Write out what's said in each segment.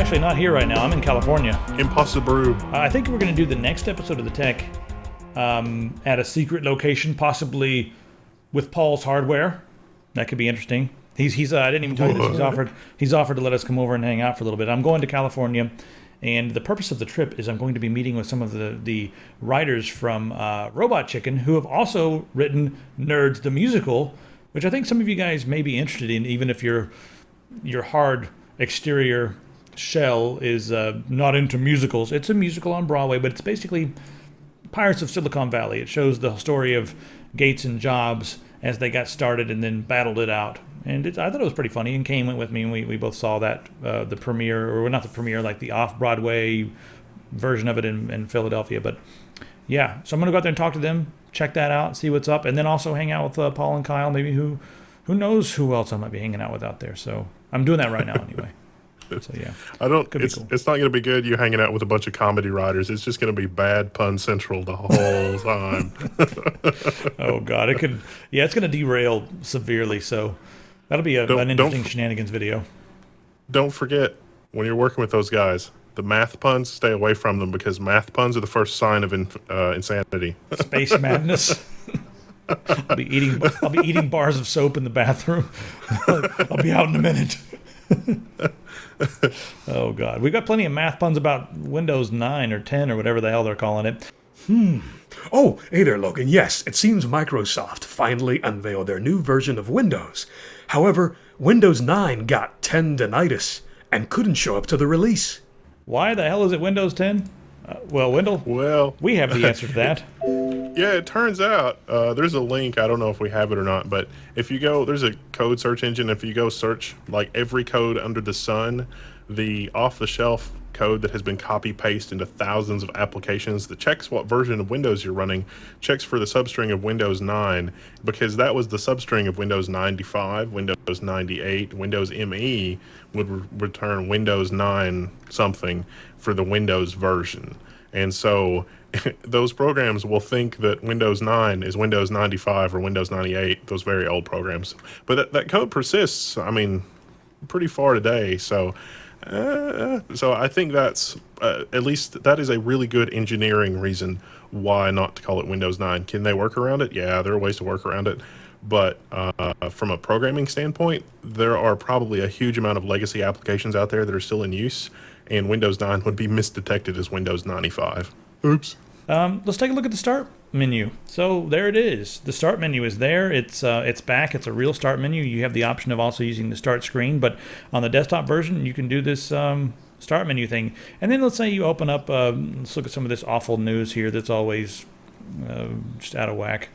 actually not here right now. I'm in California. Impossible. I think we're going to do the next episode of The Tech at a secret location, possibly with Paul's hardware. That could be interesting. He's I didn't even tell you this. He's offered to let us come over and hang out for a little bit. I'm going to California, and the purpose of the trip is I'm going to be meeting with some of the writers from Robot Chicken who have also written Nerds the Musical, which I think some of you guys may be interested in, even if your hard exterior shell is not into musicals. It's a musical on Broadway, but it's basically Pirates of Silicon Valley. It shows the story of Gates and Jobs as they got started and then battled it out. And I thought it was pretty funny, and Kane went with me, and we both saw that, the premiere, or not the premiere, like the off-Broadway version of it in Philadelphia. But yeah, so I'm going to go out there and talk to them, check that out, see what's up, and then also hang out with Paul and Kyle, maybe who knows who else I might be hanging out with out there. So I'm doing that right now anyway. So yeah, It's not going to be good. You hanging out with a bunch of comedy writers. It's just going to be bad pun central the whole time. Oh God, it's going to derail severely. So that'll be an interesting shenanigans video. Don't forget, when you're working with those guys, the math puns, stay away from them, because math puns are the first sign of insanity. Space madness. I'll be eating bars of soap in the bathroom. I'll be out in a minute. Oh God, we've got plenty of math puns about Windows 9 or 10 or whatever the hell they're calling it. Oh, hey there, Logan. Yes, it seems Microsoft finally unveiled their new version of Windows. However, Windows 9 got tendinitis and couldn't show up to the release. Why the hell is it Windows 10? Wendell, we have the answer to that. Yeah, it turns out there's a link. I don't know if we have it or not, but if you go, there's a code search engine. If you go search like every code under the sun, the off-the-shelf code that has been copy-pasted into thousands of applications that checks what version of Windows you're running, checks for the substring of Windows 9, because that was the substring of Windows 95, Windows 98, Windows ME would return Windows 9 something for the Windows version. And so those programs will think that Windows 9 is Windows 95 or Windows 98, those very old programs. But that code persists, I mean, pretty far today. So I think that's, at least that is a really good engineering reason why not to call it Windows 9. Can they work around it? Yeah, there are ways to work around it. But from a programming standpoint, there are probably a huge amount of legacy applications out there that are still in use, and Windows 9 would be misdetected as Windows 95. Oops. Let's take a look at the start menu. So there it is. The start menu is there. It's back. It's a real start menu. You have the option of also using the start screen, but on the desktop version, you can do this start menu thing. And then let's say you open up, let's look at some of this awful news here that's always just out of whack.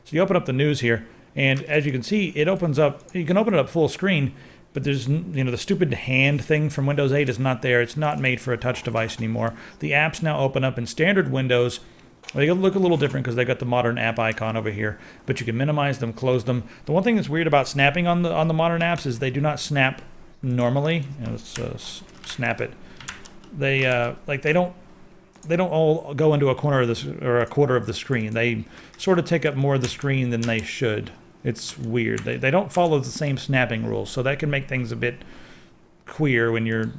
So you open up the news here, and as you can see, it opens up. You can open it up full screen, but there's, the stupid hand thing from Windows 8 is not there. It's not made for a touch device anymore. The apps now open up in standard Windows. They look a little different because they got the modern app icon over here, but you can minimize them, close them. The one thing that's weird about snapping on the modern apps is they do not snap normally. Let's snap it. They don't all go into a corner of this or a quarter of the screen. They sort of take up more of the screen than they should. It's weird. They don't follow the same snapping rules, so that can make things a bit queer when you're,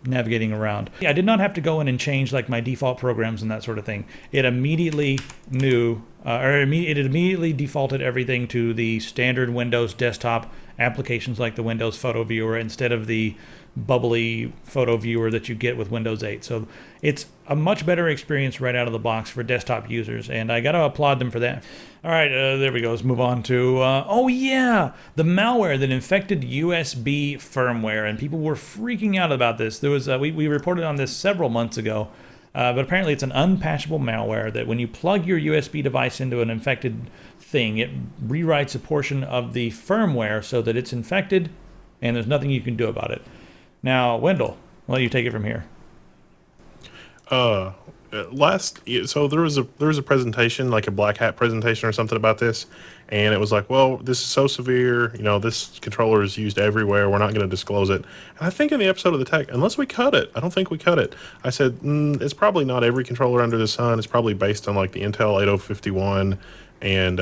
navigating around. I did not have to go in and change like my default programs and that sort of thing. It immediately knew, it immediately defaulted everything to the standard Windows desktop applications like the Windows Photo Viewer instead of the bubbly photo viewer that you get with Windows 8. So it's a much better experience right out of the box for desktop users, and I got to applaud them for that. All right, there we go. Let's move on to, the malware that infected USB firmware, and people were freaking out about this. There was we reported on this several months ago, but apparently it's an unpatchable malware that when you plug your USB device into an infected thing, it rewrites a portion of the firmware so that it's infected, and there's nothing you can do about it. Now, Wendell, why don't you take it from here? So there was a presentation, like a black hat presentation or something about this, and it was like, well, this is so severe, this controller is used everywhere, we're not going to disclose it. And I think in the episode of The Tech, unless we cut it, I don't think we cut it, I said, it's probably not every controller under the sun, it's probably based on like the Intel 8051 and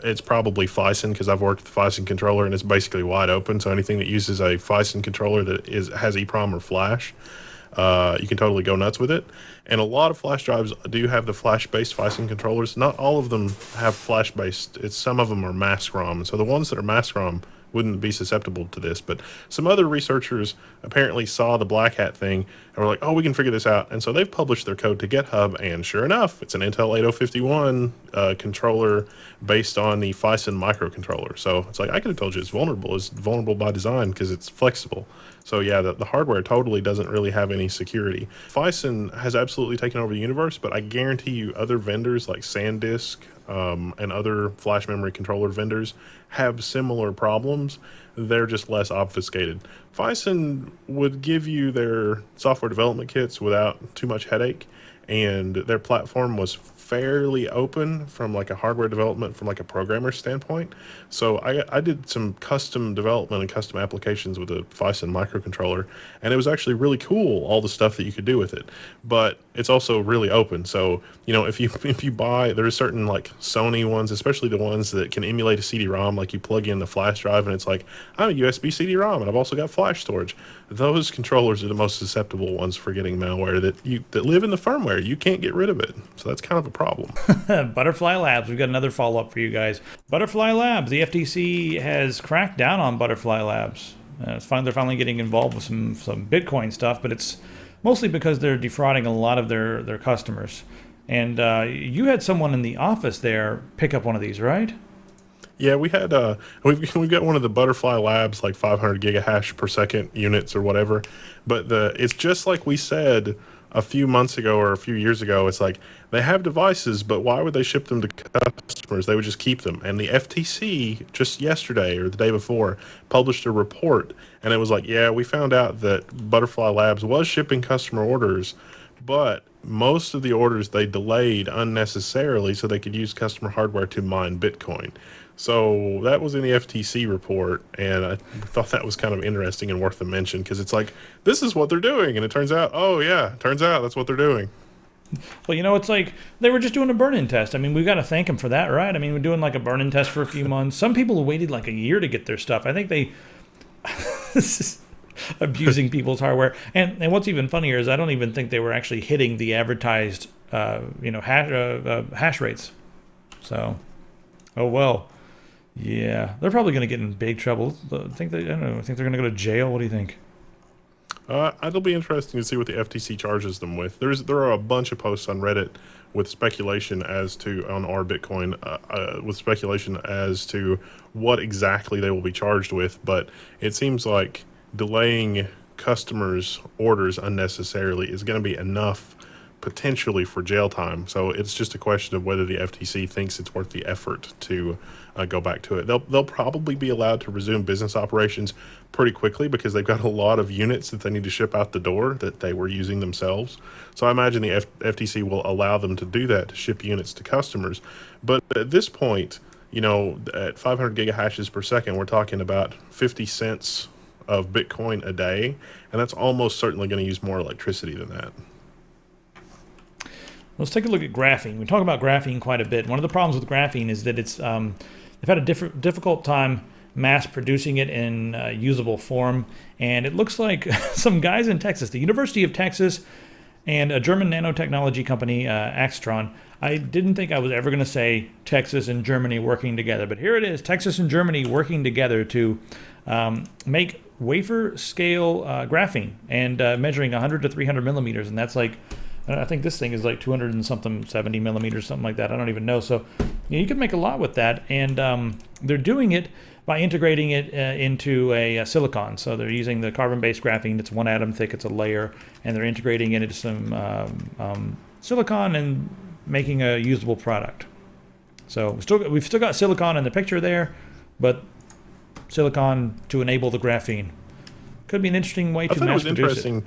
it's probably Phison because I've worked with the Phison controller, and it's basically wide open. So anything that uses a Phison controller that has EEPROM or flash, you can totally go nuts with it. And a lot of flash drives do have the flash-based Phison controllers. Not all of them have flash-based. Some of them are mask ROM. So the ones that are mask ROM wouldn't be susceptible to this. But some other researchers apparently saw the Black Hat thing and were like, oh, we can figure this out. And so they've published their code to GitHub, and sure enough, it's an Intel 8051 controller based on the Phison microcontroller. So it's like, I could have told you it's vulnerable. It's vulnerable by design because it's flexible. So yeah, the hardware totally doesn't really have any security. Phison has absolutely taken over the universe, but I guarantee you other vendors like SanDisk and other flash memory controller vendors have similar problems. They're just less obfuscated. Phison would give you their software development kits without too much headache, and their platform was fairly open from like a hardware development, from like a programmer standpoint. So I did some custom development and custom applications with a Phison microcontroller, and it was actually really cool, all the stuff that you could do with it. But it's also really open. So, you know, if you buy, there's certain like Sony ones, especially the ones that can emulate a CD-ROM, like you plug in the flash drive and it's like, I'm a USB CD-ROM and I've also got flash storage. Those controllers are the most susceptible ones for getting malware that live in the firmware. You can't get rid of it. So that's kind of a problem. Butterfly Labs, we've got another follow-up for you guys. Butterfly Labs, the FTC has cracked down on Butterfly Labs. They're finally getting involved with some Bitcoin stuff, but it's mostly because they're defrauding a lot of their customers. And you had someone in the office there pick up one of these, right? Yeah, we had we've got one of the Butterfly Labs, like 500 gigahash per second units or whatever. But it's just like we said a few months ago or a few years ago. It's like they have devices, but why would they ship them to customers? They would just keep them. And the FTC just yesterday or the day before published a report, and it was like, yeah, we found out that Butterfly Labs was shipping customer orders, but most of the orders they delayed unnecessarily so they could use customer hardware to mine Bitcoin. So that was in the FTC report, and I thought that was kind of interesting and worth a mention because it's like, this is what they're doing, and it turns out, that's what they're doing. Well, you know, it's like they were just doing a burn-in test. I mean, we've got to thank them for that, right? I mean, we're doing like a burn-in test for a few months. Some people waited like a year to get their stuff. I think they this is abusing people's hardware. And what's even funnier is I don't even think they were actually hitting the advertised hash rates. So, oh well. Yeah, they're probably going to get in big trouble. I think they're going to go to jail. What do you think? It'll be interesting to see what the FTC charges them with. There are a bunch of posts on Reddit with speculation on our Bitcoin, with speculation as to what exactly they will be charged with. But it seems like delaying customers' orders unnecessarily is going to be enough potentially for jail time. So it's just a question of whether the FTC thinks it's worth the effort to go back to it. They'll probably be allowed to resume business operations pretty quickly because they've got a lot of units that they need to ship out the door that they were using themselves. So I imagine the FTC will allow them to do that, to ship units to customers. But at this point, you know, at 500 gigahashes per second, we're talking about 50 cents of Bitcoin a day, and that's almost certainly going to use more electricity than that. Let's take a look at graphene. We talk about graphene quite a bit. One of the problems with graphene is that it's they've had a difficult time mass producing it in usable form, and it looks like some guys in Texas, the University of Texas, and a German nanotechnology company, Axtron. I didn't think I was ever going to say Texas and Germany working together, but here it is, Texas and Germany working together to make wafer scale graphene and measuring 100 to 300 millimeters, and that's like, I think this thing is like 200 and something, 70 millimeters, something like that. I don't even know. So you can make a lot with that. And they're doing it by integrating it into a silicon. So they're using the carbon-based graphene. It's one atom thick. It's a layer. And they're integrating it into some silicon and making a usable product. So we've still got silicon in the picture there, but silicon to enable the graphene. Could be an interesting way to mass produce it.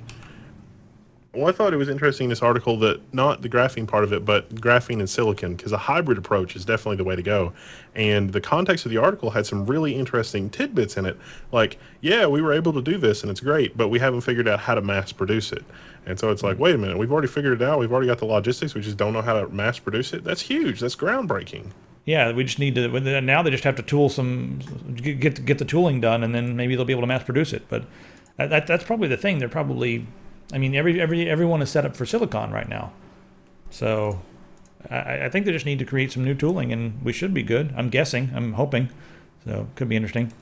Well, I thought it was interesting in this article that not the graphene part of it, but graphene and silicon, because a hybrid approach is definitely the way to go. And the context of the article had some really interesting tidbits in it. Like, yeah, we were able to do this and it's great, but we haven't figured out how to mass produce it. And so it's like, wait a minute, we've already figured it out. We've already got the logistics. We just don't know how to mass produce it. That's huge. That's groundbreaking. Yeah, we just need to. Now they just have to tool get the tooling done, and then maybe they'll be able to mass produce it. But that's probably the thing. They're probably, I mean, everyone is set up for silicon right now, so I think they just need to create some new tooling, and we should be good. I'm guessing. I'm hoping. So could be interesting.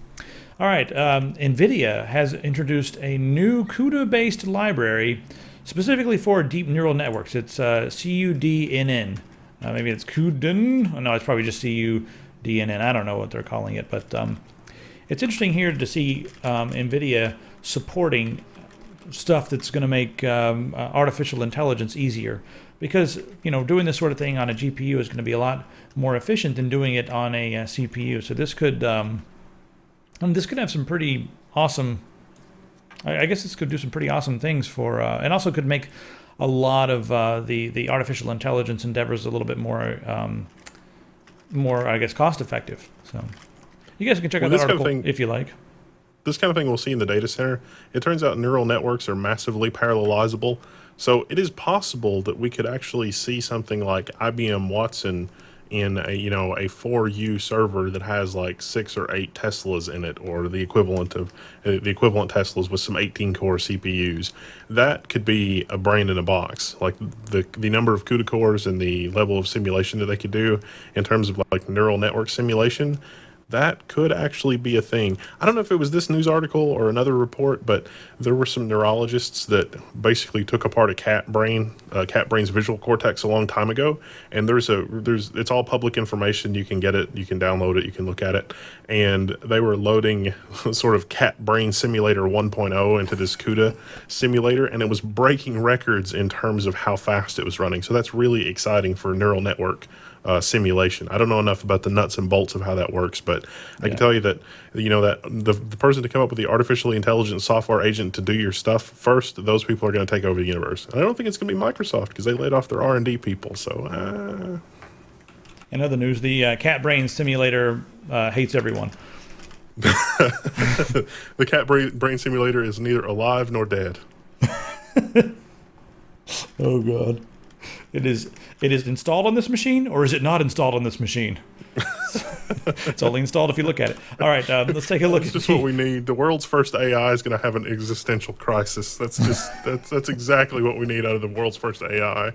All right, Nvidia has introduced a new CUDA-based library specifically for deep neural networks. It's cuDNN. Maybe it's cuDNN. No, it's probably just cuDNN. I don't know what they're calling it, but it's interesting here to see Nvidia supporting stuff that's going to make artificial intelligence easier, because doing this sort of thing on a GPU is going to be a lot more efficient than doing it on a CPU. So this could have some pretty awesome. I guess this could do some pretty awesome things for, and also could make a lot of the artificial intelligence endeavors a little bit more, I guess, cost effective. So you guys can check out that article if you like. This kind of thing we'll see in the data center. It turns out neural networks are massively parallelizable. So it is possible that we could actually see something like IBM Watson in a 4U server that has like 6 or 8 Teslas in it, or the equivalent Teslas with some 18-core CPUs. That could be a brain in a box. Like the number of CUDA cores and the level of simulation that they could do in terms of like neural network simulation. That could actually be a thing. I don't know if it was this news article or another report, but there were some neurologists that basically took apart a cat brain's visual cortex a long time ago. And it's all public information. You can get it, you can download it, you can look at it. And they were loading sort of cat brain simulator 1.0 into this CUDA simulator, and it was breaking records in terms of how fast it was running. So that's really exciting for neural network simulation. I don't know enough about the nuts and bolts of how that works, but I can tell you that that the person to come up with the artificially intelligent software agent to do your stuff first, those people are going to take over the universe. And I don't think it's going to be Microsoft, because they laid off their R&D people. So in other news, the cat brain simulator hates everyone. The cat brain simulator is neither alive nor dead. Oh God. It is installed on this machine, or is it not installed on this machine? It's only installed if you look at it. All right, let's take a look. That's just what we need. The world's first AI is going to have an existential crisis. That's exactly what we need out of the world's first AI.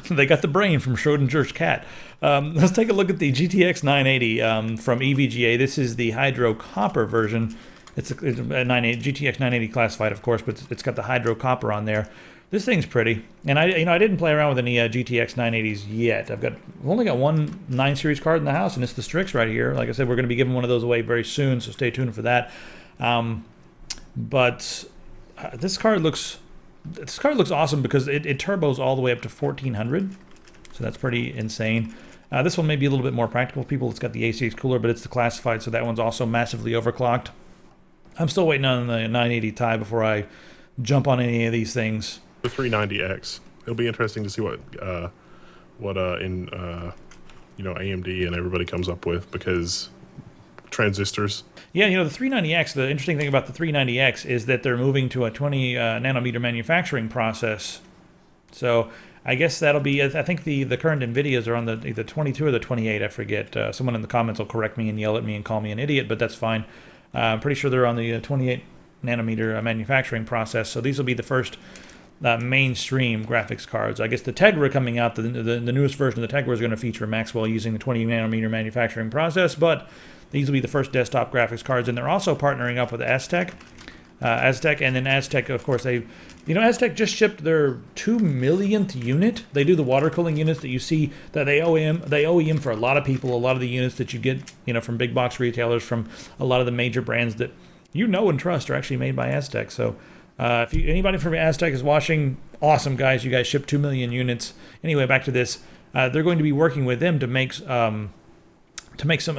They got the brain from Schrodinger's cat. Let's take a look at the GTX 980 from EVGA. This is the Hydro Copper version. It's a GTX 980 classified, of course, but it's got the Hydro Copper on there. This thing's pretty, and I didn't play around with any GTX 980s yet. I've only got one 9 series card in the house, and it's the Strix right here. Like I said, we're going to be giving one of those away very soon, so stay tuned for that. But this card looks awesome because it turbos all the way up to 1400, so that's pretty insane. This one may be a little bit more practical for people. It's got the ACX cooler, but it's the classified, so that one's also massively overclocked. I'm still waiting on the 980 Ti before I jump on any of these things. The 390X. It'll be interesting to see what AMD and everybody comes up with, because transistors. Yeah, the 390X, the interesting thing about the 390X is that they're moving to a 20 nanometer manufacturing process. So I guess that'll be, I think the current NVIDIAs are on the 22 or the 28, I forget. Someone in the comments will correct me and yell at me and call me an idiot, but that's fine. I'm pretty sure they're on the 28 nanometer manufacturing process. So these will be the first mainstream graphics cards. I guess the Tegra coming out, the newest version of the Tegra is going to feature Maxwell using the 20 nanometer manufacturing process, but these will be the first desktop graphics cards, and they're also partnering up with Aztec, and then Aztec, of course, Aztec just shipped their 2 millionth unit. They do the water cooling units that you see that they OEM for a lot of people. A lot of the units that you get, from big box retailers, from a lot of the major brands that and trust are actually made by Aztec. So if anybody from Aztec is watching, awesome guys, you guys ship 2 million units. Anyway, back to this. They're going to be working with them to make something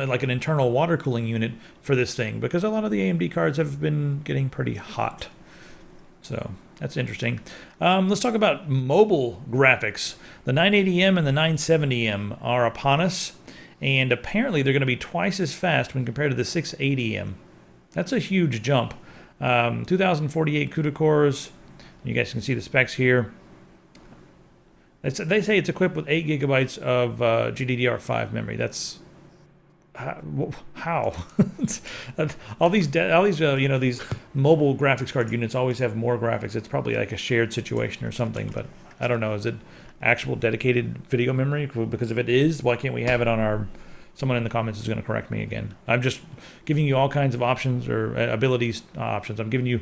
like an internal water cooling unit for this thing, because a lot of the AMD cards have been getting pretty hot. So that's interesting. Let's talk about mobile graphics. The 980M and the 970M are upon us, and apparently they're going to be twice as fast when compared to the 680M. That's a huge jump. 2048 CUDA cores. You guys can see the specs here. They say it's equipped with 8 gigabytes of GDDR5 memory. That's how all these these mobile graphics card units always have more graphics. It's probably like a shared situation or something, but I don't know. Is it actual dedicated video memory? Because if it is, why can't we have it on our... Someone in the comments is going to correct me again. I'm just giving you all kinds of options or abilities options. I'm giving you,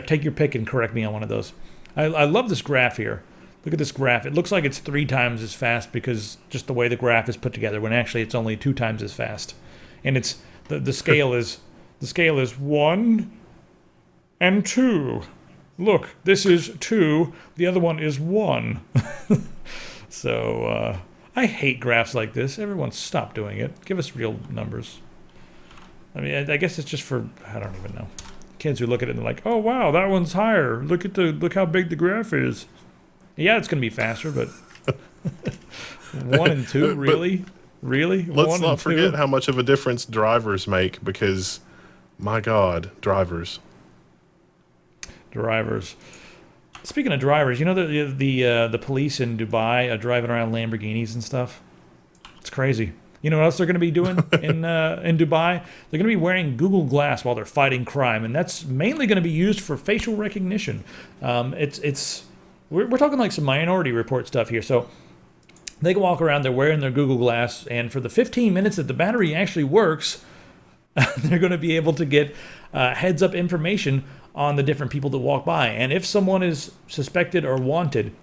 take your pick and correct me on one of those. I love this graph here. Look at this graph. It looks like it's 3 times as fast because just the way the graph is put together, when actually it's only 2 times as fast. And it's the scale is 1 and 2. Look, this is 2. The other one is 1. So I hate graphs like this. Everyone stop doing it. Give us real numbers. I mean, I guess it's just for, I don't even know. Kids who look at it and they're like, oh wow, that one's higher. Look how big the graph is. Yeah, it's gonna be faster, but 1 and 2, really? Really? Let's not forget how much of a difference drivers make, because my God, drivers. Speaking of drivers, the police in Dubai are driving around Lamborghinis and stuff. It's crazy. You know what else they're going to be doing in Dubai? They're going to be wearing Google Glass while they're fighting crime, and that's mainly going to be used for facial recognition. We're talking like some Minority Report stuff here. So they can walk around, they're wearing their Google Glass, and for the 15 minutes that the battery actually works, they're going to be able to get heads-up information on the different people that walk by. And if someone is suspected or wanted,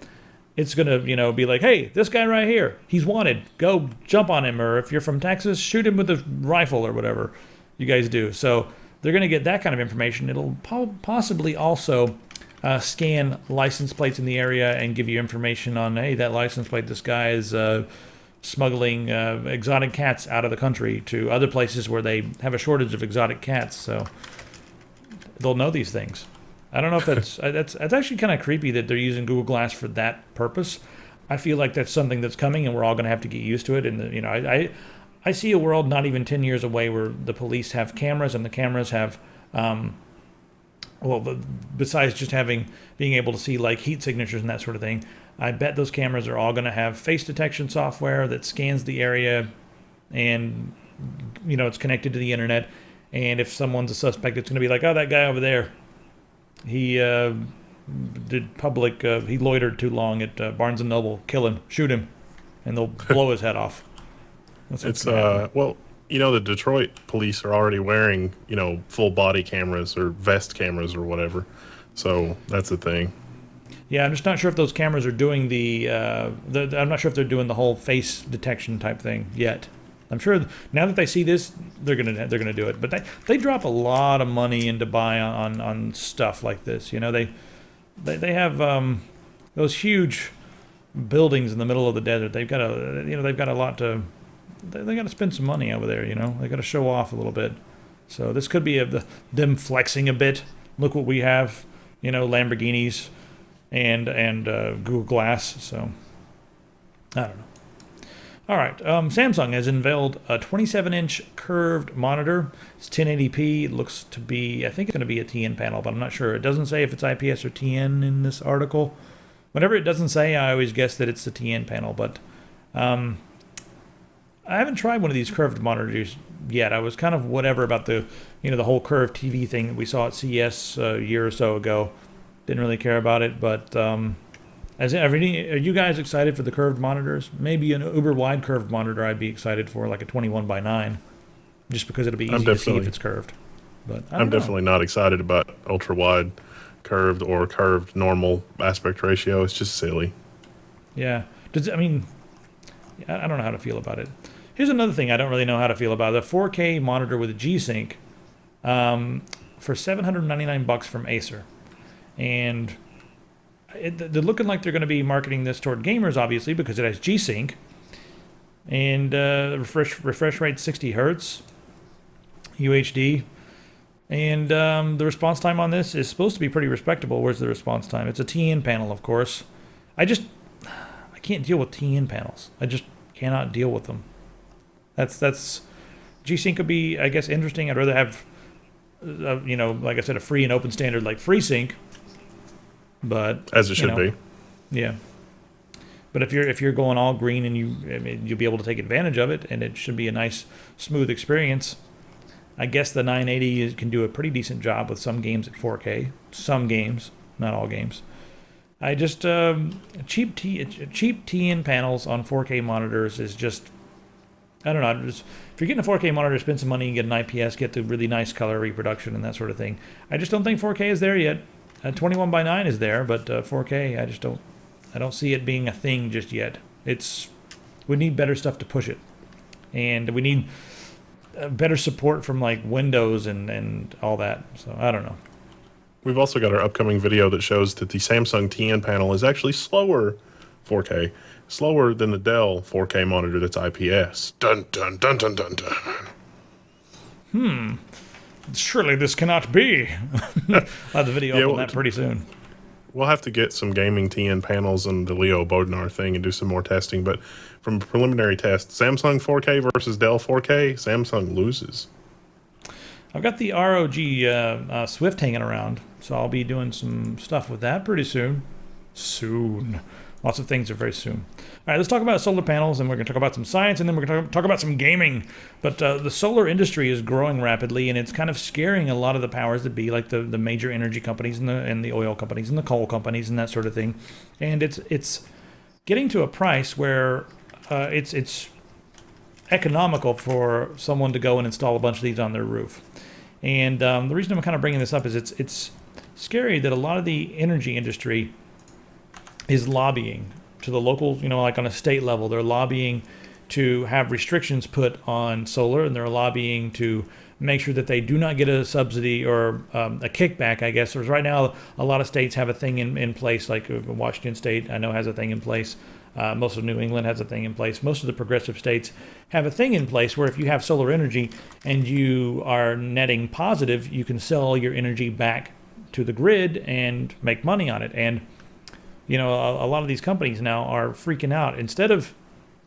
it's going to, be like, hey, this guy right here, he's wanted. Go jump on him. Or if you're from Texas, shoot him with a rifle or whatever you guys do. So they're going to get that kind of information. It'll possibly also scan license plates in the area and give you information on, hey, that license plate, this guy is smuggling exotic cats out of the country to other places where they have a shortage of exotic cats. So they'll know these things. I don't know if that's actually kind of creepy that they're using Google Glass for that purpose. I feel like that's something that's coming, and we're all going to have to get used to it. And I see a world not even 10 years away where the police have cameras, and the cameras have besides just being able to see like heat signatures and that sort of thing, I bet those cameras are all going to have face detection software that scans the area, and it's connected to the internet. And if someone's a suspect, it's going to be like, oh, that guy over there, he he loitered too long at Barnes & Noble. Kill him, shoot him, and they'll blow his head off. The Detroit police are already wearing, full body cameras or vest cameras or whatever. So that's the thing. Yeah, I'm just not sure if those cameras are doing I'm not sure if they're doing the whole face detection type thing yet. I'm sure now that they see this, they're gonna do it. But they drop a lot of money in Dubai on stuff like this. They have those huge buildings in the middle of the desert. They've got a lot to. They got to spend some money over there. They got to show off a little bit. So this could be them flexing a bit. Look what we have. Lamborghinis and Google Glass. So I don't know. All right, Samsung has unveiled a 27-inch curved monitor. It's 1080p. It looks to be, I think it's going to be a TN panel, but I'm not sure. It doesn't say if it's IPS or TN in this article. Whenever it doesn't say, I always guess that it's the TN panel, but I haven't tried one of these curved monitors yet. I was kind of whatever about the whole curved TV thing that we saw at CES a year or so ago. Didn't really care about it, but are you guys excited for the curved monitors? Maybe an uber wide curved monitor I'd be excited for, like a 21:9, just because it'll be easy to see if it's curved. But I'm definitely not excited about ultra wide curved or curved normal aspect ratio. It's just silly. Yeah. I don't know how to feel about it. Here's another thing I don't really know how to feel about it. A 4K monitor with a G-Sync for $799 from Acer. And they're looking like they're going to be marketing this toward gamers, obviously, because it has G-Sync. And refresh rate 60 hertz, UHD. And the response time on this is supposed to be pretty respectable. Where's the response time? It's a TN panel, of course. I can't deal with TN panels. I just cannot deal with them. That's G-Sync could be, I guess, interesting. I'd rather have, like I said, a free and open standard like FreeSync. But as it should be. Yeah. But if you're going all green and you'll be able to take advantage of it, and it should be a nice, smooth experience. I guess the 980 can do a pretty decent job with some games at 4K. Some games, not all games. I just cheap TN panels on 4K monitors is just, I don't know. Just, if you're getting a 4K monitor, spend some money and get an IPS, get the really nice color reproduction and that sort of thing. I just don't think 4K is there yet. 21:9 is there, but 4K, I don't see it being a thing just yet. We need better stuff to push it, and we need better support from like Windows and all that. So I don't know. We've also got our upcoming video that shows that the Samsung TN panel is actually slower 4K, slower than the Dell 4K monitor that's IPS. Dun dun dun dun dun dun. Surely this cannot be. I'll have the video up on that pretty soon. We'll have to get some gaming TN panels and the Leo Bodnar thing and do some more testing. But from a preliminary test, Samsung 4K versus Dell 4K, Samsung loses. I've got the ROG Swift hanging around, so I'll be doing some stuff with that pretty soon. Lots of things are very soon. All right, let's talk about solar panels, and we're going to talk about some science, and then we're going to talk about some gaming. But the solar industry is growing rapidly, and it's kind of scaring a lot of the powers that be, like the major energy companies and the oil companies and the coal companies and that sort of thing. And it's getting to a price where it's economical for someone to go and install a bunch of these on their roof. And the reason I'm kind of bringing this up is it's scary that a lot of the energy industry is lobbying to the local, like on a state level, they're lobbying to have restrictions put on solar, and they're lobbying to make sure that they do not get a subsidy or a kickback, I guess. Whereas right now, a lot of states have a thing in place, like Washington State, I know, has a thing in place. Most of New England has a thing in place. Most of the progressive states have a thing in place where if you have solar energy and you are netting positive, you can sell your energy back to the grid and make money on it. And a lot of these companies now are freaking out. Instead of,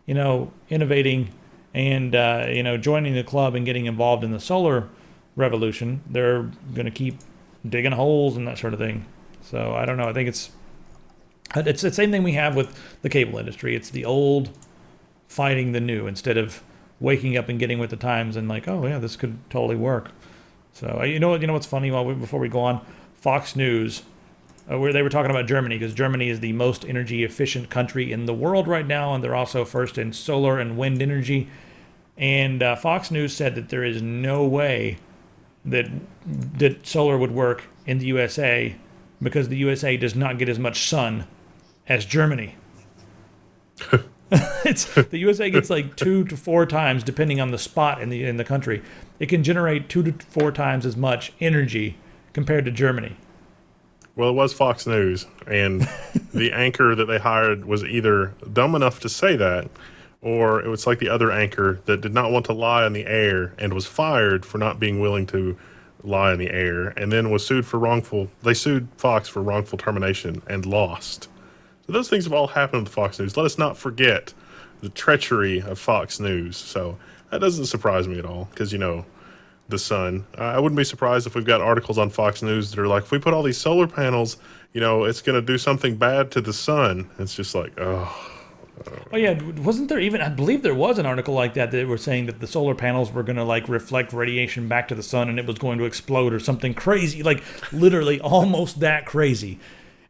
innovating and, joining the club and getting involved in the solar revolution, they're going to keep digging holes and that sort of thing. So I don't know. I think it's the same thing we have with the cable industry. It's the old fighting the new instead of waking up and getting with the times and like, oh yeah, this could totally work. So you know what's funny? Before we go on, Fox News, where they were talking about Germany, because Germany is the most energy efficient country in the world right now, and they're also first in solar and wind energy. And Fox News said that there is no way that solar would work in the USA because the USA does not get as much sun as Germany. The USA gets like 2 to 4 times, depending on the spot in the country. It can generate 2 to 4 times as much energy compared to Germany. Well, it was Fox News, and the anchor that they hired was either dumb enough to say that, or it was like the other anchor that did not want to lie on the air and was fired for not being willing to lie on the air, and then was sued for they sued Fox for wrongful termination and lost. So those things have all happened with Fox News. Let us not forget the treachery of Fox News. So that doesn't surprise me at all, because, the sun. I wouldn't be surprised if we've got articles on Fox News that are like, if we put all these solar panels, it's going to do something bad to the sun. It's just like, oh. Oh yeah, wasn't there even? I believe there was an article like that were saying that the solar panels were going to like reflect radiation back to the sun, and it was going to explode or something crazy, like literally almost that crazy.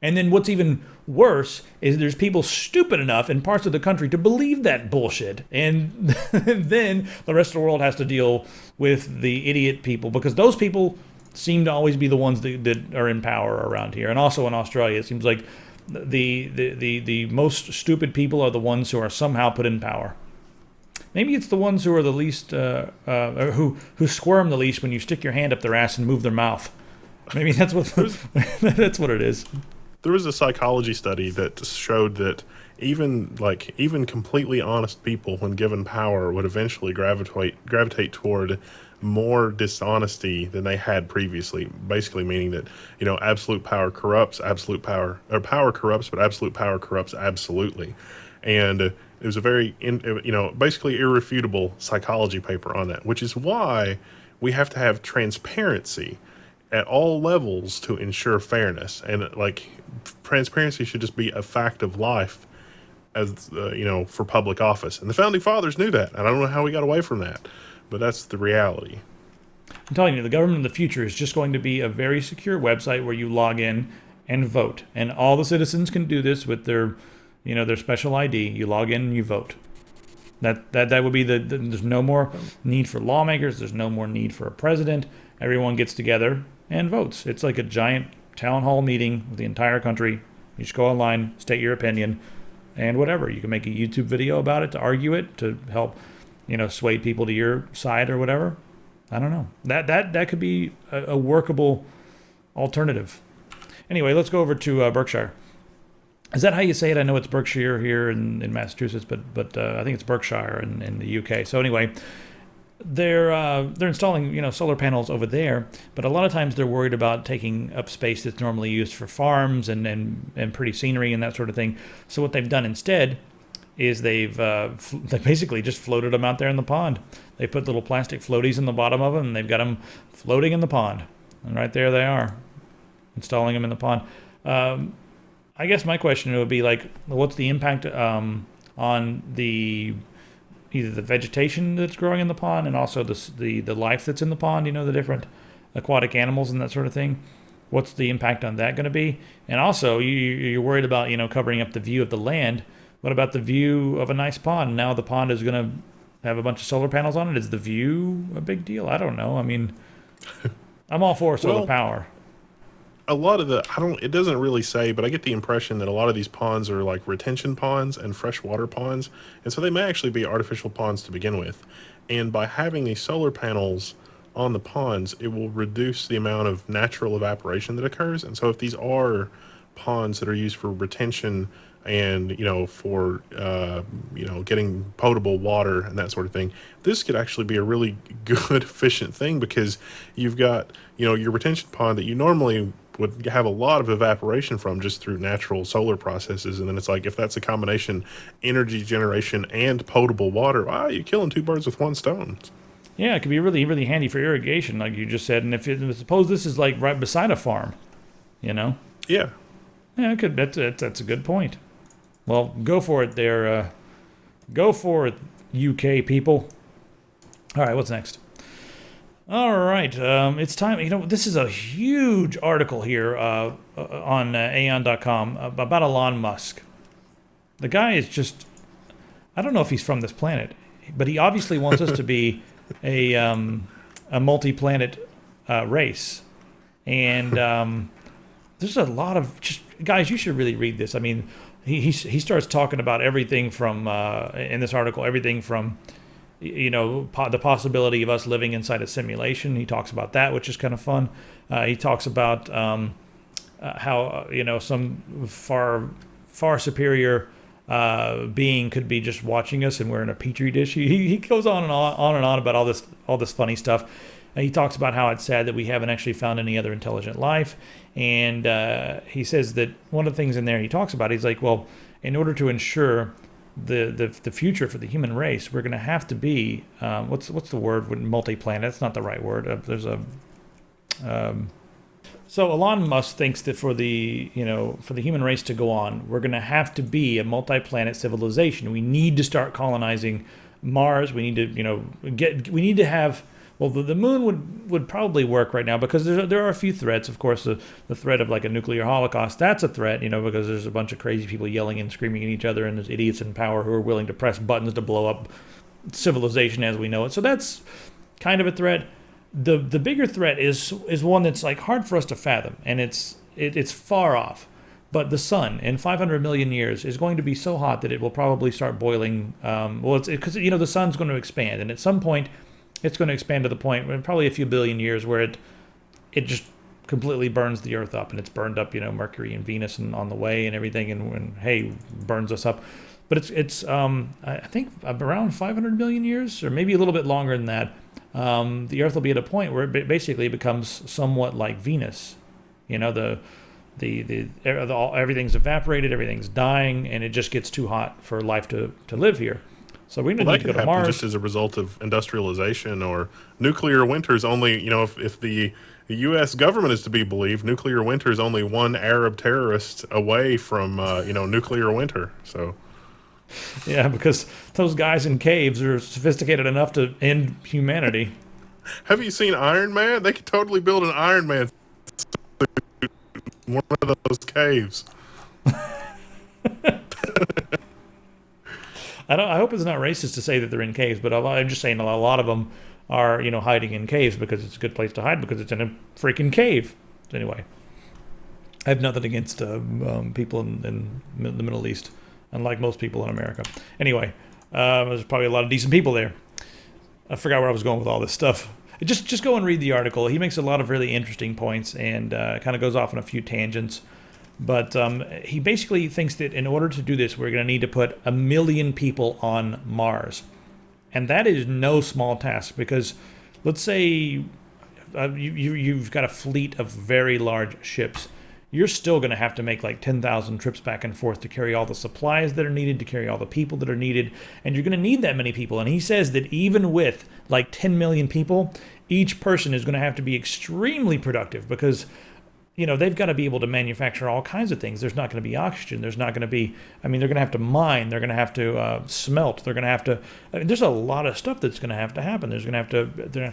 And then what's even worse is there's people stupid enough in parts of the country to believe that bullshit. And then the rest of the world has to deal with the idiot people, because those people seem to always be the ones that are in power around here. And also in Australia, it seems like the most stupid people are the ones who are somehow put in power. Maybe it's the ones who are the least, who squirm the least when you stick your hand up their ass and move their mouth. Maybe that's what it is. There was a psychology study that showed that even completely honest people, when given power, would eventually gravitate toward more dishonesty than they had previously. Basically meaning that, absolute power corrupts, power corrupts, but absolute power corrupts absolutely. And it was a very, basically irrefutable psychology paper on that, which is why we have to have transparency at all levels to ensure fairness. And transparency should just be a fact of life as for public office. And the founding fathers knew that. I don't know how we got away from that, but that's the reality. I'm telling you, the government of the future is just going to be a very secure website where you log in and vote. And all the citizens can do this with their special ID. You log in and you vote. That would be there's no more need for lawmakers. There's no more need for a president. Everyone gets together and votes. It's like a giant town hall meeting with the entire country. You just go online, state your opinion, and whatever. You can make a YouTube video about it to argue it, to help, sway people to your side or whatever. I don't know. That could be a workable alternative. Anyway, let's go over to Berkshire. Is that how you say it? I know it's Berkshire here in Massachusetts, but I think it's Berkshire in the UK. So anyway, they're installing solar panels over there, but a lot of times they're worried about taking up space that's normally used for farms and pretty scenery and that sort of thing. So what they've done instead is they basically just floated them out there in the pond. They put little plastic floaties in the bottom of them, and they've got them floating in the pond. And right there they are, installing them in the pond. I guess my question would be like, what's the impact on either the vegetation that's growing in the pond and also the life that's in the pond, the different aquatic animals and that sort of thing? What's the impact on that going to be? And also, you're worried about, covering up the view of the land. What about the view of a nice pond? Now the pond is going to have a bunch of solar panels on it. Is the view a big deal? I don't know. I mean, I'm all for solar power. A lot of it doesn't really say, but I get the impression that a lot of these ponds are like retention ponds and freshwater ponds. And so they may actually be artificial ponds to begin with. And by having these solar panels on the ponds, it will reduce the amount of natural evaporation that occurs. And so if these are ponds that are used for retention and, for, getting potable water and that sort of thing, this could actually be a really good, efficient thing, because you've got, your retention pond that you normally would have a lot of evaporation from just through natural solar processes. And then it's like, if that's a combination, energy generation and potable water, wow, you're killing two birds with one stone. Yeah, it could be really, really handy for irrigation, like you just said. And if suppose this is like right beside a farm, Yeah. Yeah, it could. That's a good point. Well, go for it there. Go for it, UK people. All right, what's next? All right, it's time. This is a huge article here on aeon.com about Elon Musk. The guy is just, I don't know if he's from this planet, but he obviously wants us to be a multi-planet race. And there's a lot of guys, you should really read this. I mean, he starts talking about everything from, in this article, everything from, the possibility of us living inside a simulation. He talks about that, which is kind of fun. He talks about how, some far superior being could be just watching us and we're in a petri dish. He goes on and on about all this funny stuff. He talks about how it's sad that we haven't actually found any other intelligent life. And he says that one of the things in there he talks about, he's like, well, in order to ensure the future for the human race, we're going to have to be what's the word with multi-planet? That's not the right word. So Elon Musk thinks that for the human race to go on, we're going to have to be a multi-planet civilization. We need to start colonizing Mars. We need to we need to have. Well, the moon would probably work right now, because there are a few threats. Of course, the threat of like a nuclear holocaust, that's a threat, because there's a bunch of crazy people yelling and screaming at each other, and there's idiots in power who are willing to press buttons to blow up civilization as we know it. So that's kind of a threat. The bigger threat is one that's like hard for us to fathom, and it's far off. But the sun in 500 million years is going to be so hot that it will probably start boiling. Because the sun's going to expand, and at some point, it's going to expand to the point, probably a few billion years, where it just completely burns the Earth up, and it's burned up, Mercury and Venus and on the way and everything, and hey, burns us up. But it's I think around 500 million years, or maybe a little bit longer than that. The Earth will be at a point where it basically becomes somewhat like Venus. Everything's evaporated, everything's dying, and it just gets too hot for life to live here. So we need to go to Mars. Just as a result of industrialization or nuclear winters. Only, if the U.S. government is to be believed, nuclear winter is only one Arab terrorist away from, nuclear winter. So, Yeah, because those guys in caves are sophisticated enough to end humanity. Have you seen Iron Man? They could totally build an Iron Man in one of those caves. I hope it's not racist to say that they're in caves, but I'm just saying a lot of them are, hiding in caves because it's a good place to hide because it's in a freaking cave. Anyway, I have nothing against people in the Middle East, unlike most people in America. Anyway, there's probably a lot of decent people there. I forgot where I was going with all this stuff. Just go and read the article. He makes a lot of really interesting points and kind of goes off on a few tangents. But he basically thinks that in order to do this, we're going to need to put 1 million people on Mars. And that is no small task because let's say you've got a fleet of very large ships. You're still going to have to make like 10,000 trips back and forth to carry all the supplies that are needed, to carry all the people that are needed. And you're going to need that many people. And he says that even with like 10 million people, each person is going to have to be extremely productive because they've got to be able to manufacture all kinds of things. There's not going to be oxygen. There's not going to be, they're going to have to mine. They're going to have to smelt. They're going to have to, there's a lot of stuff that's going to have to happen. They're going to have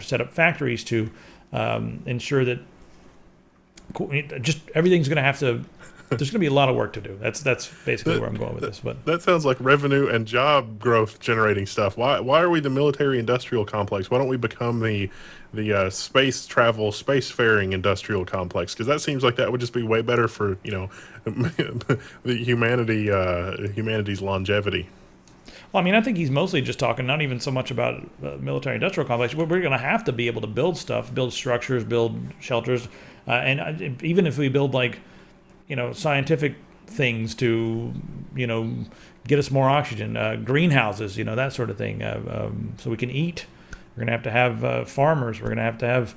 to set up factories to ensure that just everything's going to have to, there's going to be a lot of work to do. That's basically where I'm going with this. But that sounds like revenue and job growth generating stuff. Why are we the military industrial complex? Why don't we become the space travel, spacefaring industrial complex? Because that seems like that would just be way better for the humanity's longevity. Well, I think he's mostly just talking not even so much about military industrial complex. We're going to have to be able to build stuff, build structures, build shelters, and even if we build scientific things to get us more oxygen, greenhouses, that sort of thing, so we can eat. We're going to have farmers. We're going to have,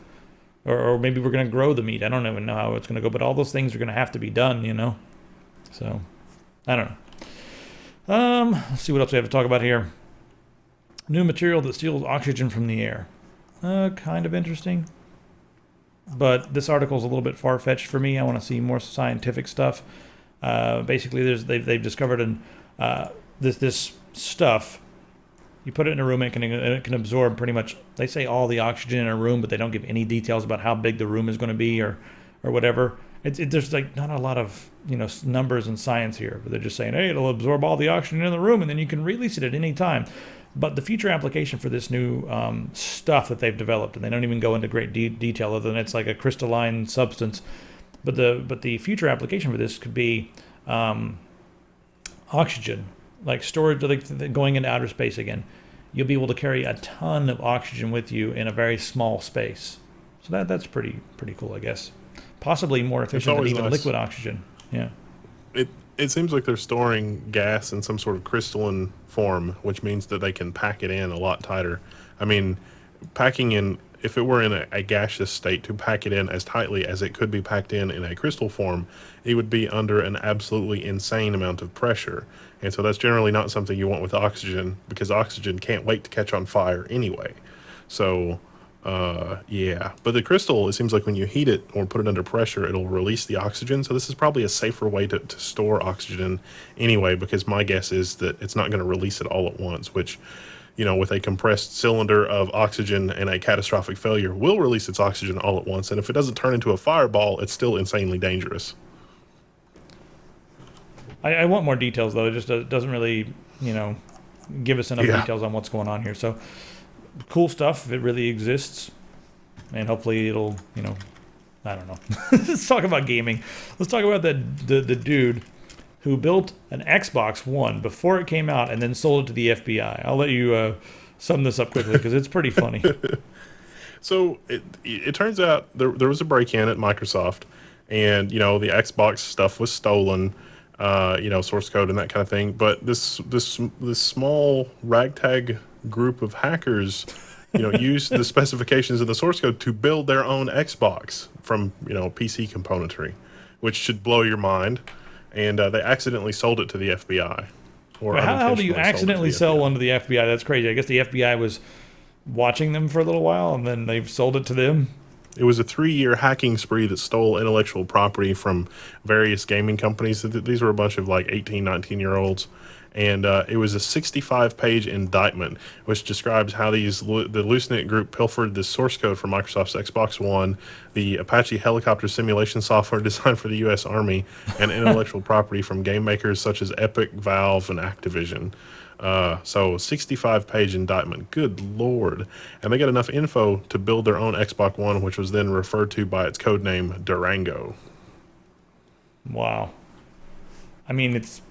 or maybe we're going to grow the meat. I don't even know how it's going to go, but all those things are going to have to be done, So, I don't know. Let's see what else we have to talk about here. New material that steals oxygen from the air. Kind of interesting. But this article is a little bit far-fetched for me. I want to see more scientific stuff. Basically, they've discovered this stuff. You put it in a room and it can absorb pretty much, they say all the oxygen in a room, but they don't give any details about how big the room is going to be or whatever. There's not a lot of numbers and science here, but they're just saying, hey, it'll absorb all the oxygen in the room and then you can release it at any time. But the future application for this new stuff that they've developed, and they don't even go into great detail other than it's like a crystalline substance, but the future application for this could be oxygen, like storage, like going into outer space again. You'll be able to carry a ton of oxygen with you in a very small space. So that's pretty cool, I guess. Possibly more efficient than even liquid oxygen. Yeah. It seems like they're storing gas in some sort of crystalline form, which means that they can pack it in a lot tighter. Packing in, if it were in a gaseous state, to pack it in as tightly as it could be packed in a crystal form, it would be under an absolutely insane amount of pressure. And so that's generally not something you want with oxygen, because oxygen can't wait to catch on fire anyway. So, yeah. But the crystal, it seems like when you heat it or put it under pressure, it'll release the oxygen. So this is probably a safer way to store oxygen anyway, because my guess is that it's not going to release it all at once, which, with a compressed cylinder of oxygen and a catastrophic failure, will release its oxygen all at once. And if it doesn't turn into a fireball, it's still insanely dangerous. I want more details, though. It just doesn't really, give us enough details on what's going on here. So, cool stuff if it really exists. And hopefully it'll, I don't know. Let's talk about gaming. Let's talk about the dude who built an Xbox One before it came out and then sold it to the FBI. I'll let you sum this up quickly because it's pretty funny. So it turns out there was a break-in at Microsoft, and the Xbox stuff was stolen, source code and that kind of thing. But this small ragtag group of hackers, used the specifications in the source code to build their own Xbox from PC componentry, which should blow your mind. And they accidentally sold it to the FBI. How do you accidentally sell one to the FBI? That's crazy. I guess the FBI was watching them for a little while, and then they've sold it to them. It was a 3-year hacking spree that stole intellectual property from various gaming companies. These were a bunch of like 18, 19-year-olds. And it was a 65-page indictment, which describes how the LooseNet group pilfered the source code from Microsoft's Xbox One, the Apache helicopter simulation software designed for the U.S. Army, and intellectual property from game makers such as Epic, Valve, and Activision. So 65-page indictment. Good Lord. And they got enough info to build their own Xbox One, which was then referred to by its code name Durango. Wow. I mean, it's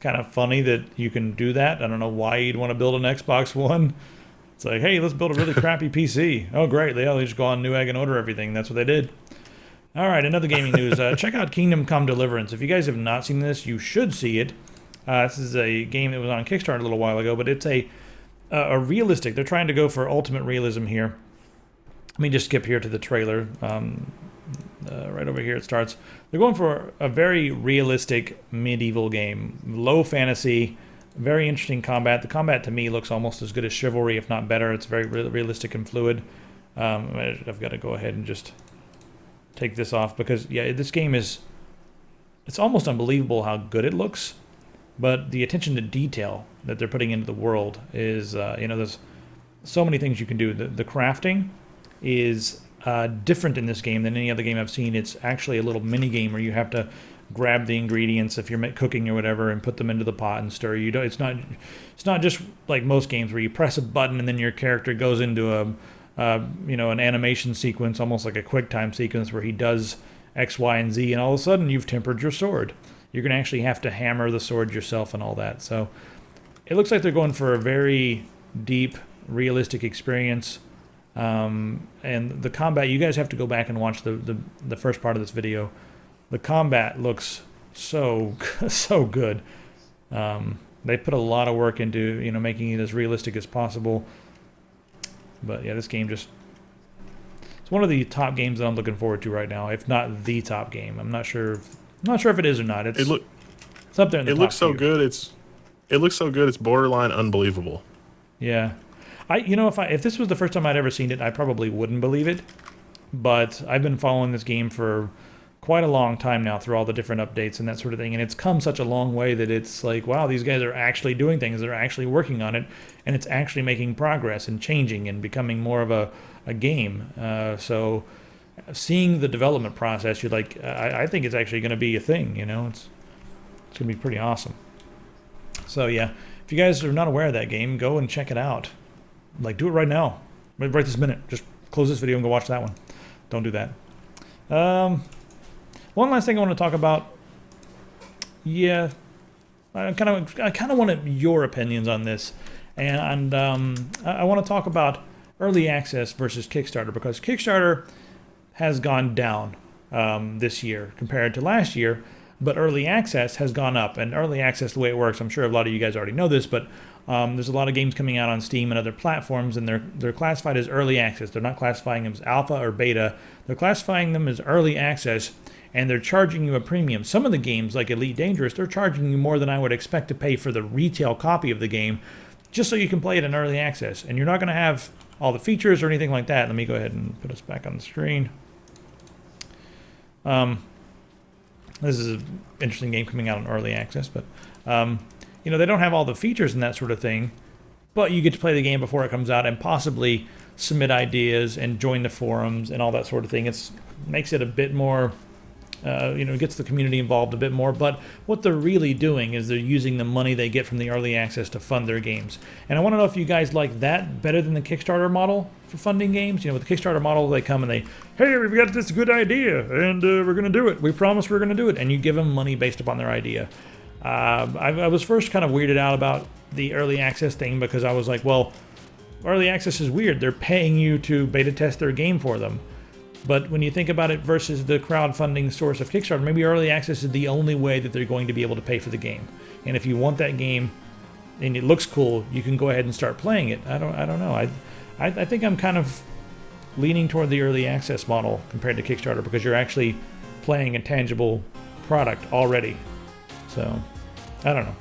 kind of funny that you can do that. I don't know why you'd want to build an Xbox One. It's like, hey, let's build a really crappy PC. Oh, great. They just go on Newegg and order everything. That's what they did. All right, another gaming news. Check out Kingdom Come Deliverance. If you guys have not seen this, you should see it. This is a game that was on Kickstarter a little while ago, but it's a realistic. They're trying to go for ultimate realism here. Let me just skip here to the trailer. Right over here it starts. They're going for a very realistic medieval game. Low fantasy, very interesting combat. The combat to me looks almost as good as Chivalry, if not better. It's very realistic and fluid. I've got to go ahead and just take this off because, yeah, this game is... It's almost unbelievable how good it looks. But the attention to detail that they're putting into the world is, there's so many things you can do. The crafting is different in this game than any other game I've seen. It's actually a little mini game where you have to grab the ingredients if you're cooking or whatever and put them into the pot and stir. It's not just like most games where you press a button and then your character goes into an animation sequence, almost like a QuickTime sequence where he does X, Y, and Z, and all of a sudden you've tempered your sword. You're going to actually have to hammer the sword yourself and all that. So it looks like they're going for a very deep, realistic experience. And the combat, you guys have to go back and watch the first part of this video. The combat looks so good. They put a lot of work into making it as realistic as possible. But yeah, this game it's one of the top games that I'm looking forward to right now, if not the top game. I'm not sure if it is or not. It's up there in the top It looks so tier. good. It looks so good. It's borderline unbelievable. Yeah. If this was the first time I'd ever seen it, I probably wouldn't believe it. But I've been following this game for quite a long time now through all the different updates and that sort of thing. And it's come such a long way that it's like, wow, these guys are actually doing things. They're actually working on it. And it's actually making progress and changing and becoming more of a game. So seeing the development process, you're like, I think it's actually going to be a thing, It's going to be pretty awesome. So yeah, if you guys are not aware of that game, go and check it out. Like, do it right now. Right this minute. Just close this video and go watch that one. Don't do that. One last thing I want to talk about. Yeah, I kind of wanted your opinions on this, and I want to talk about early access versus Kickstarter, because Kickstarter has gone down this year compared to last year, but early access has gone up. And early access, the way it works, I'm sure a lot of you guys already know this, but there's a lot of games coming out on Steam and other platforms, and they're classified as early access. They're not classifying them as alpha or beta. They're classifying them as early access, and they're charging you a premium. Some of the games, like Elite Dangerous, they're charging you more than I would expect to pay for the retail copy of the game, just so you can play it in early access. And you're not going to have all the features or anything like that. Let me go ahead and put us back on the screen. This is an interesting game coming out in early access, but they don't have all the features and that sort of thing, but you get to play the game before it comes out and possibly submit ideas and join the forums and all that sort of thing. It makes it a bit more, gets the community involved a bit more. But what they're really doing is they're using the money they get from the early access to fund their games. And I want to know if you guys like that better than the Kickstarter model for funding games. With the Kickstarter model, they come and hey, we've got this good idea, and we're going to do it. We promise we're going to do it. And you give them money based upon their idea. I was first kind of weirded out about the early access thing, because I was like, well, early access is weird. They're paying you to beta test their game for them. But when you think about it versus the crowdfunding source of Kickstarter, maybe early access is the only way that they're going to be able to pay for the game. And if you want that game and it looks cool, you can go ahead and start playing it. I don't know. I think I'm kind of leaning toward the early access model compared to Kickstarter, because you're actually playing a tangible product already. So, I don't know.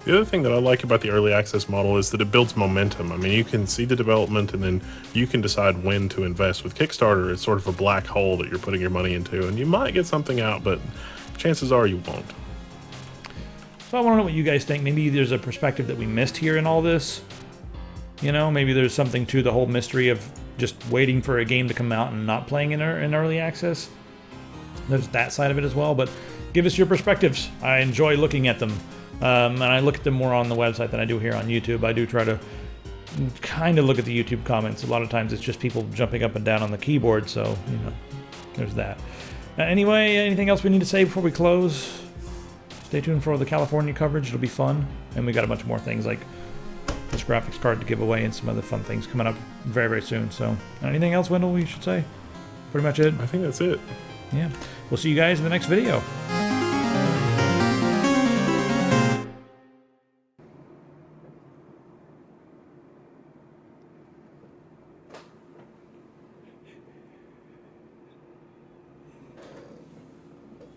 The other thing that I like about the early access model is that it builds momentum. I mean, you can see the development and then you can decide when to invest. With Kickstarter, it's sort of a black hole that you're putting your money into, and you might get something out, but chances are you won't. So I want to know what you guys think. Maybe there's a perspective that we missed here in all this. You know, maybe there's something to the whole mystery of just waiting for a game to come out and not playing in early access. There's that side of it as well, but give us your perspectives. I enjoy looking at them. And I look at them more on the website than I do here on YouTube. I do try to kind of look at the YouTube comments. A lot of times it's just people jumping up and down on the keyboard, so, you know, there's that. Anyway, anything else we need to say before we close? Stay tuned for the California coverage. It'll be fun. And we got a bunch more things like this graphics card to give away and some other fun things coming up very, very soon. So, anything else, Wendell, we should say? Pretty much it? I think that's it. Yeah. We'll see you guys in the next video.